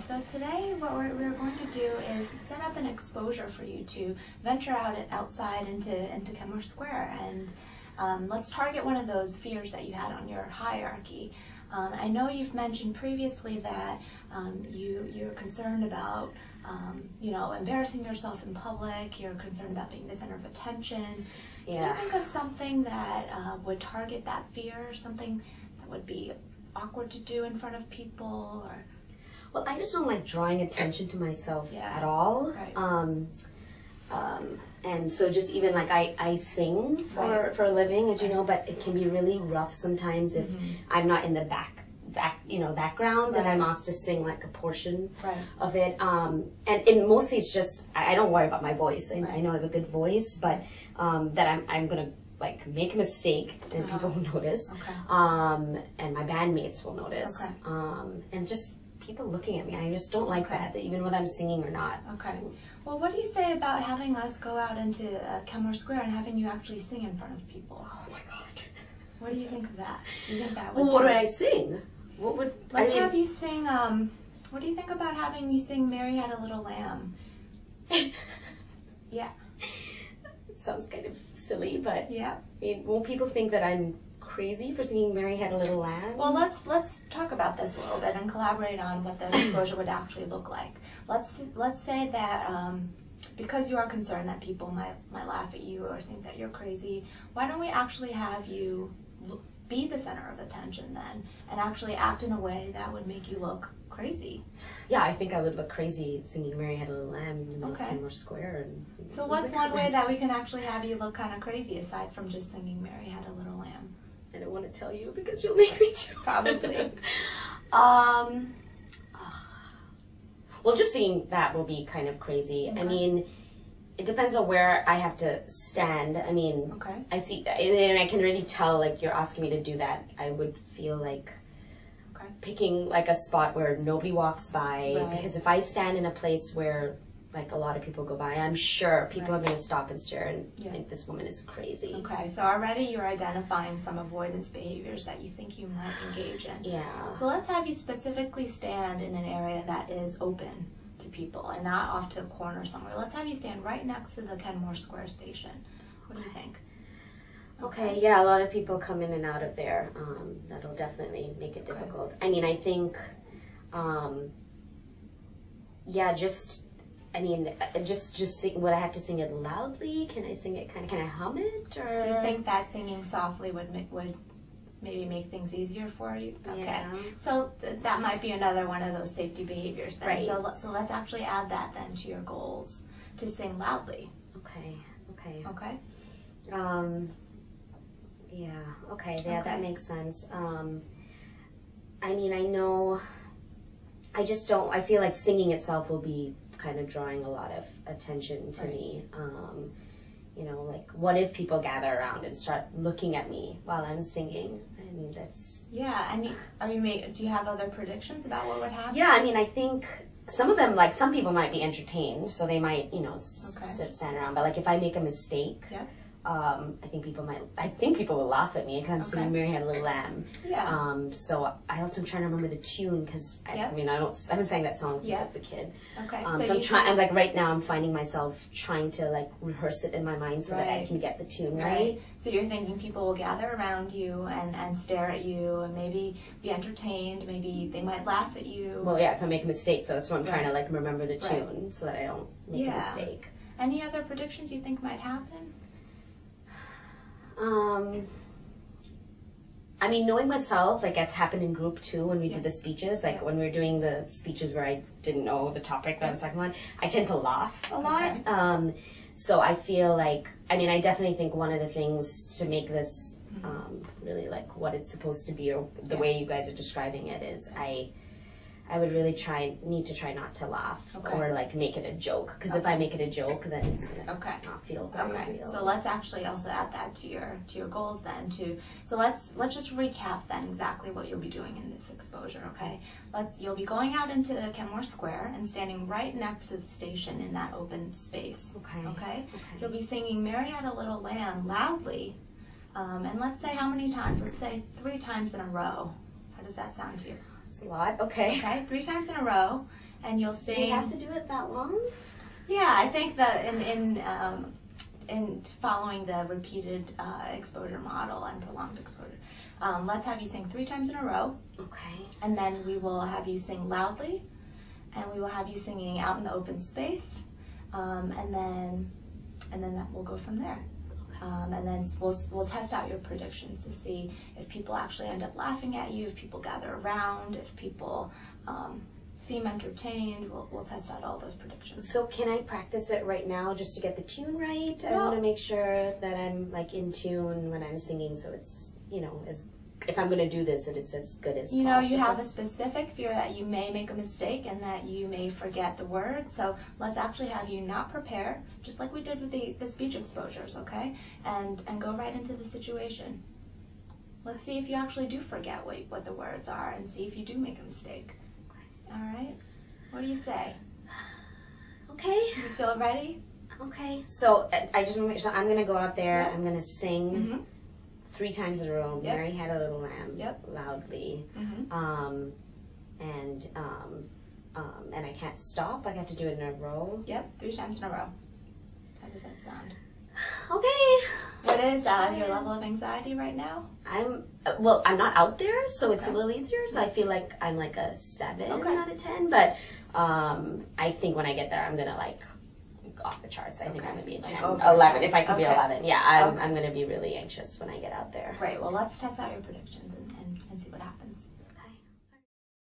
So today what we're going to do is set up an exposure for you to venture outside into Kenmore Square, and let's target one of those fears that you had on your hierarchy. I know you've mentioned previously that you're concerned about embarrassing yourself in public. You're concerned about being the center of attention. Yeah. Can you think of something that would target that fear, something that would be awkward to do in front of people? Or well, I just don't like drawing attention to myself at all. Right. And so just even like I sing for a living, as you know, but it can be really rough sometimes if I'm not in the background and I'm asked to sing like a portion of it. And mostly it's just I don't worry about my voice. I know I have a good voice, but that I'm gonna like make a mistake and people will notice, and my bandmates will notice, and just people looking at me. I just don't like that, even whether I'm singing or not. Okay. Well, what do you say about having us go out into Kenmore Square and having you actually sing in front of people? Oh my God. What do you think of that? Do you think that would? Well, what would I sing? What would Let's have you sing? What do you think about having you sing "Mary Had a Little Lamb"? Yeah. It sounds kind of silly, but yeah. I mean, won't people think that I'm crazy for singing "Mary Had a Little Lamb"? Well, let's talk about this a little bit and collaborate on what the exposure would actually look like. Let's say that because you are concerned that people might laugh at you or think that you're crazy, why don't we actually have you be the center of attention then, and actually act in a way that would make you look crazy? Yeah, I think I would look crazy singing "Mary Had a Little Lamb" in the middle of Kenmore Square. So what's one way that we can actually have you look kind of crazy aside from just singing "Mary Had a Little Lamb"? I don't want to tell you because you'll make me too. Probably. Well, just singing that will be kind of crazy. I mean, it depends on where I have to stand. I mean, I see, and I can really tell, like, you're asking me to do that. I would feel like picking, like, a spot where nobody walks by. Because if I stand in a place where, like, a lot of people go by, I'm sure people are going to stop and stare and think this woman is crazy. Okay, so already you're identifying some avoidance behaviors that you think you might engage in. Yeah. So let's have you specifically stand in an area that is open to people and not off to a corner somewhere. Let's have you stand right next to the Kenmore Square station. What do you think? Okay, yeah, a lot of people come in and out of there. That'll definitely make it difficult. I mean, I think, just sing. Would I have to sing it loudly? Can I sing it can I hum it? Or do you think that singing softly would maybe make things easier for you? Okay. Yeah. So that might be another one of those safety behaviors then. Right. So let's actually add that then to your goals, to sing loudly. Okay. Yeah. Okay. Yeah, that makes sense. I mean, I know. I just don't. I feel like singing itself will be kind of drawing a lot of attention to me. You know, like, what if people gather around and start looking at me while I'm singing? I mean, that's... Yeah, and do you have other predictions about what would happen? Yeah, I mean, I think some of them, like, some people might be entertained, so they might, stand around. But, like, if I make a mistake, I think people will laugh at me because I'm singing "Mary Had a Little Lamb." Yeah. So I also am trying to remember the tune because I haven't sang that song since I was a kid. Okay. So I'm like right now I'm finding myself trying to like rehearse it in my mind so that I can get the tune right. So you're thinking people will gather around you and stare at you and maybe be entertained. Maybe they might laugh at you. Well, yeah, if I make a mistake, so that's what I'm trying to like remember the tune so that I don't make a mistake. Any other predictions you think might happen? I mean, knowing myself, like, that's happened in group too when we did the speeches. Like, when we were doing the speeches where I didn't know the topic that I was talking about, I tend to laugh a lot. So I feel like, I mean, I definitely think one of the things to make this really, like, what it's supposed to be or the way you guys are describing it is I would really need to try not to laugh or like make it a joke, because if I make it a joke, then it's gonna not feel very real. So let's actually also add that to your goals then. So let's just recap then exactly what you'll be doing in this exposure. Okay, you'll be going out into Kenmore Square and standing right next to the station in that open space. Okay. You'll be singing "Mary Had a Little Lamb" loudly, and let's say how many times? Let's say 3 times in a row. How does that sound to you? That's a lot. Okay. Okay, 3 times in a row, and you'll sing. Do you have to do it that long? Yeah, I think that in following the repeated exposure model and prolonged exposure, let's have you sing 3 times in a row. Okay. And then we will have you sing loudly, and we will have you singing out in the open space, and then that will go from there. And then we'll test out your predictions to see if people actually end up laughing at you, if people gather around, if people seem entertained. We'll test out all those predictions. So can I practice it right now just to get the tune right? Yeah. I want to make sure that I'm like in tune when I'm singing, so it's, you know, if I'm going to do this, that it's as good as possible. You know, you have a specific fear that you may make a mistake and that you may forget the words, so let's actually have you not prepare, just like we did with the speech exposures, okay? And go right into the situation. Let's see if you actually do forget what the words are, and see if you do make a mistake. All right? What do you say? Okay. You feel ready? Okay. So I just want to make sure, I'm going to go out there, Yep. I'm going to sing. Mm-hmm. 3 times in a row. Yep. Mary had a little lamb. Yep. Loudly. Mm-hmm. And I can't stop. I have to do it in a row. Yep, 3 times in a row. How does that sound? Okay. What is your level of anxiety right now? I'm not out there, so it's a Okay. little easier. So I feel like I'm like a 7 Okay. out of 10. But I think when I get there, I'm gonna like off the charts. I think I'm gonna be a 10, Like 11. If I could be Okay. 11, yeah, I'm gonna be really anxious when I get out there. Great. Well, let's test out your predictions and see what happens.